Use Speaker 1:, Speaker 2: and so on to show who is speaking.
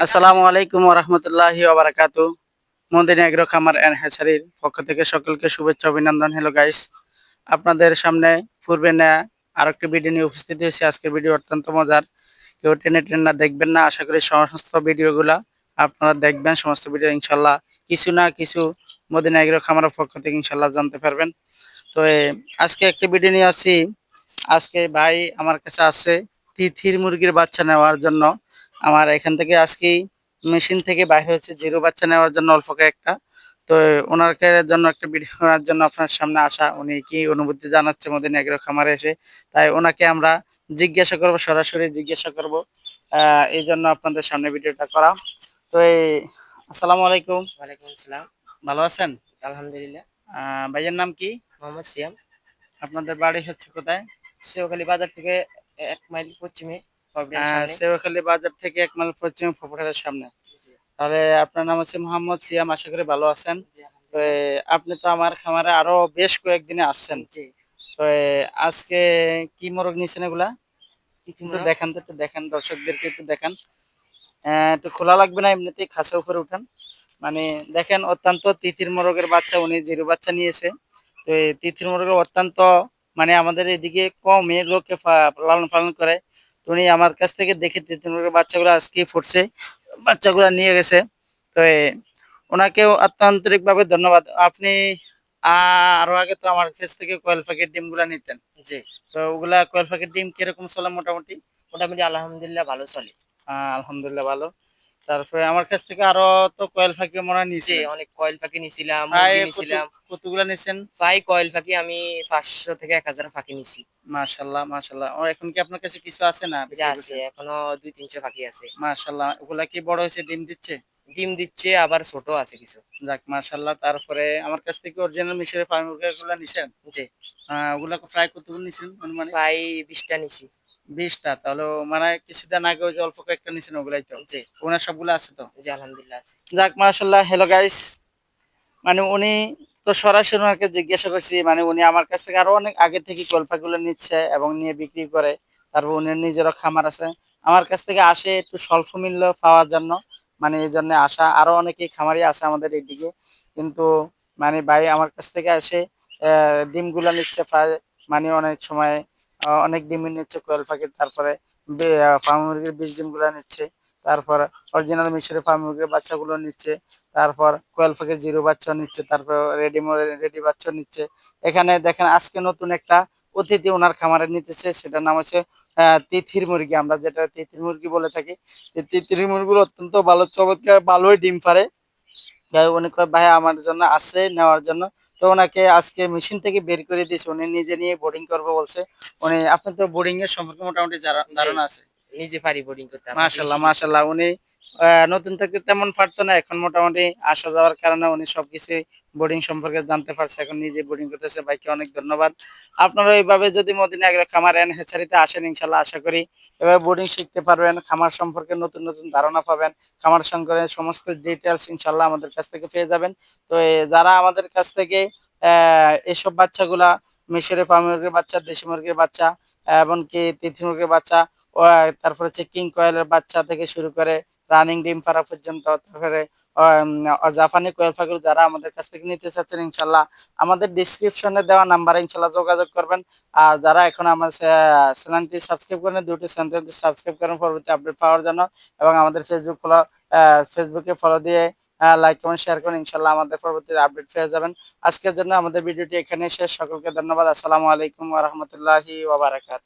Speaker 1: আসসালামু আলাইকুম ওয়া রাহমাতুল্লাহি ওয়া বারাকাতুহু। মদিনা এগ্রো খামার এন্ড হ্যাচারির পক্ষ থেকে সকলকে শুভেচ্ছা অভিনন্দন। হ্যালো গাইস, আপনাদের সামনে পূর্বে নেয়া আরেকটি ভিডিও নিয়ে উপস্থিত হয়েছি। আজকের ভিডিও অত্যন্ত মজার, কেউ টেনে টেনে না দেখবেন না। আশা করি সমস্ত ভিডিওগুলা আপনারা দেখবেন। সমস্ত ভিডিও ইনশাল্লাহ কিছু না কিছু মদিনা এগ্রো খামারের পক্ষ থেকে ইনশাল্লাহ জানতে পারবেন। তো আজকে একটি ভিডিও নিয়ে আসছি। আজকে ভাই আমার কাছে আছে তিথির মুরগির বাচ্চা নেওয়ার জন্য। আমার এখান থেকে আজকেই মেশিন থেকে বাইরে হচ্ছে জিরো বাচ্চা নেওয়ার জন্য অল্প একটা। তো ওনাকে জন্য একটা ভিডিও করার জন্য আপনার সামনে আসা। উনি কি অনুভূতি জানাচ্ছে মদিনা এগ্রো খামারে এসে, তাই ওনাকে আমরা জিজ্ঞাসা করব, সরাসরি জিজ্ঞাসা করব। এই জন্য আপনাদের সামনে ভিডিওটা করা। তো আসসালামু আলাইকুম।
Speaker 2: ওয়ালাইকুম আসসালাম।
Speaker 1: ভালো আছেন?
Speaker 2: আলহামদুলিল্লাহ।
Speaker 1: ভাইয়ের নাম কি?
Speaker 2: মোহাম্মদ সিয়াম।
Speaker 1: আপনাদের বাড়ি হচ্ছে কোথায়?
Speaker 2: সেওখালী বাজার থেকে ১ মাইল পশ্চিমে কর্পোরেটের সামনে।
Speaker 1: সেওখালী বাজার থেকে ১ মাইল পশ্চিমে ফোফাটারের সামনে।
Speaker 2: জি,
Speaker 1: তাহলে আপনার নাম হচ্ছে মোহাম্মদ সিয়াম, আশা করি ভালো আছেন।
Speaker 2: জি
Speaker 1: তো
Speaker 2: আলহামদুলিল্লাহ।
Speaker 1: আপনি তো আমার খামারে আরো বেশ কয়েকদিনে আসছেন।
Speaker 2: জি,
Speaker 1: তো আজকে কি মোরগ নিয়েছেন এগুলা?
Speaker 2: তিথি
Speaker 1: একটু
Speaker 2: মোরগ।
Speaker 1: দেখান তো, একটু দেখান, দর্শকদেরকে একটু দেখান। একটু খোলা লাগবে না, এমনিতেই খাঁচার উপরে উঠান। মানে দেখেন, অত্যন্ত তিথির মোরগের বাচ্চা, উনি জিরো বাচ্চা নিয়েছে। তো এই তিথির মোরগের অত্যন্ত মানে আমাদের এদিকে কমই লোকে লালন পালন করে। তো উনি আমার কাছ থেকে দেখে তিথির মোরগের বাচ্চাগুলো আজকে ফুটছে, বাচ্চাগুলো নিয়ে গেছে। তো ওনাকেও আন্তরিকভাবে ধন্যবাদ। আপনি আরো আগে তো আমার কাছ থেকে কয়েল পাখির ডিমগুলা নিতেন।
Speaker 2: জি,
Speaker 1: তো ওগুলা কয়েল পাখির ডিম কিরকম চলে মোটামুটি?
Speaker 2: মোটামুটি আলহামদুলিল্লাহ ভালো চলে।
Speaker 1: আলহামদুলিল্লাহ ভালো। তারপরে আমার কাছ থেকে আরো তো কয়েল পাখি মনে হয়
Speaker 2: জি,
Speaker 1: নিয়েছিলেন।
Speaker 2: অনেক কয়েল পাখি নিছিলাম,
Speaker 1: প্রায়
Speaker 2: মুরগি নিছিলাম।
Speaker 1: কতগুলা নিছেন?
Speaker 2: প্রায় কয়েল পাখি আমি ৫০০ থেকে ১,০০০ পাখি নিছি।
Speaker 1: মাশাআল্লাহ, মাশাআল্লাহ। ও এখন কি আপনার কাছে কিছু আছে না
Speaker 2: যে
Speaker 1: বিক্রি
Speaker 2: আছে
Speaker 1: করছেন?
Speaker 2: এখনো ২-৩০০ পাখি আছে।
Speaker 1: মাশাআল্লাহ। ওগুলা কি বড় হয়েছে, ডিম দিচ্ছে?
Speaker 2: ডিম দিচ্ছে আবার ছোট আছে কিছু।
Speaker 1: যাক মাশাআল্লাহ। তারপরে আমার কাছ থেকে অরিজিনাল মিশরের ফার্মি মুরগিগুলা নিছেন?
Speaker 2: জি,
Speaker 1: ওগুলা প্রায় কতগুলো নিছেন আনুমানিক?
Speaker 2: প্রায় ২০ টা নিছি।
Speaker 1: ২০ টা। তাহলে মানে কিছুদিন আগে ওই যে অল্প কয়েকটা নিছেন ওগুলাই তো?
Speaker 2: জি,
Speaker 1: ওনার সবগুলো আছে তো?
Speaker 2: জি আলহামদুলিল্লাহ আছে।
Speaker 1: যাক মাশাআল্লাহ। হ্যালো গাইস, মানে উনি তো সরাসরি ওনাকে জিজ্ঞাসা করছি, মানে উনি আমার কাছ থেকে আরো অনেক আগে থেকে কলপাগুলো নিচ্ছে এবং নিয়ে বিক্রি করে। তারপর উনি নিজেরও খামার আছে। আমার কাছ থেকে আসে একটু স্বল্প মূল্য পাওয়ার জন্য, মানে এই জন্য আসা। আরো অনেকেই খামারি আছে আমাদের এইদিকে, কিন্তু মানে ভাই আমার কাছ থেকে আসে ডিমগুলা নিচ্ছে প্রায়, মানে অনেক সময় অনেক ডিমই নিচ্ছে কোয়েল পাখির। তারপরে ফার্ম মুরগির বীজ ডিমগুলা নিচ্ছে। তারপর অরিজিনাল মিশরের ফার্ম মুরগির বাচ্চাগুলো নিচ্ছে। তারপর কোয়েল পাখির জিরো বাচ্চা নিচ্ছে, তারপর রেডি বাচ্চা নিচ্ছে। এখানে দেখেন আজকে নতুন একটা অতিথি ওনার খামারে নিতেছে, সেটার নাম হচ্ছে তিথির মুরগি, আমরা যেটা তিথির মুরগি বলে থাকি। এই তিথির মুরগিগুলো অত্যন্ত ভালো, চমৎকার, ভালোই ডিম পারে। তাই উনি কয় ভাই আমার জন্য আসছে নেওয়ার জন্য। তো ওনাকে আজকে মেশিন থেকে বের করে দিয়েছে, উনি নিজে নিয়ে বোর্ডিং করবে বলছে। উনি, আপনি তো বোর্ডিং এর সম্পর্কে মোটামুটি
Speaker 2: জি,
Speaker 1: ধারণা আছে।
Speaker 2: নিজে পারি বোর্ডিং করতে। আমার থেকে
Speaker 1: মাশাল্লাহ,
Speaker 2: শিখেছি।
Speaker 1: মাশাল্লাহ। উনি নতুন থেকে তেমন পারতো না, এখন মোটামুটি আসা যাওয়ার কারণে উনি সবকিছুই বোর্ডিং সম্পর্কে জানতে পারছে, এখন নিজে বোর্ডিং করতেছে। ভাইকে অনেক ধন্যবাদ। আপনারা এইভাবে যদি মদিনা এগ্রো খামার এন্ড হ্যাচারিতে আসেন, ইনশাল্লাহ আশা করি এভাবে বোর্ডিং শিখতে পারবেন, খামার সম্পর্কে নতুন নতুন ধারণা পাবেন। খামার সম্পর্কে সমস্ত ডিটেলস ইনশাল্লাহ আমাদের কাছ থেকে পেয়ে যাবেন। তো যারা আমাদের কাছ থেকে এসব বাচ্চাগুলা, মিশরে ফার্ম মুরগির বাচ্চা, দেশি মুরগির বাচ্চা, এমনকি তিথি মুরগির বাচ্চা, তারপর হচ্ছে কিং কয়েলের বাচ্চা থেকে শুরু করে রানিং ডিম পাড়া পর্যন্ত, তারপরে জাপানি কোয়েল পাখিগুলো যারা আমাদের কাছ থেকে নিতে চাচ্ছেন, ইনশাল্লাহ আমাদের ডিসক্রিপশনে দেওয়া নাম্বারে ইনশাল্লাহ যোগাযোগ করবেন। আর যারা এখন আমার চ্যানেলটি সাবস্ক্রাইব করেন, দুটি চ্যানেলটি সাবস্ক্রাইব করেন পরবর্তী আপডেট পাওয়ার জন্য। এবং আমাদের ফেসবুকে ফলো দিয়ে লাইক কমেন্ট শেয়ার করুন, ইনশাল্লাহ আমাদের পরবর্তী আপডেট পেয়ে যাবেন। আজকের জন্য আমাদের ভিডিওটি এখানে শেষ। সকলকে ধন্যবাদ। আসসালামু আলাইকুম ওয়া রাহমাতুল্লাহি ওয়া বারাকাতুহু।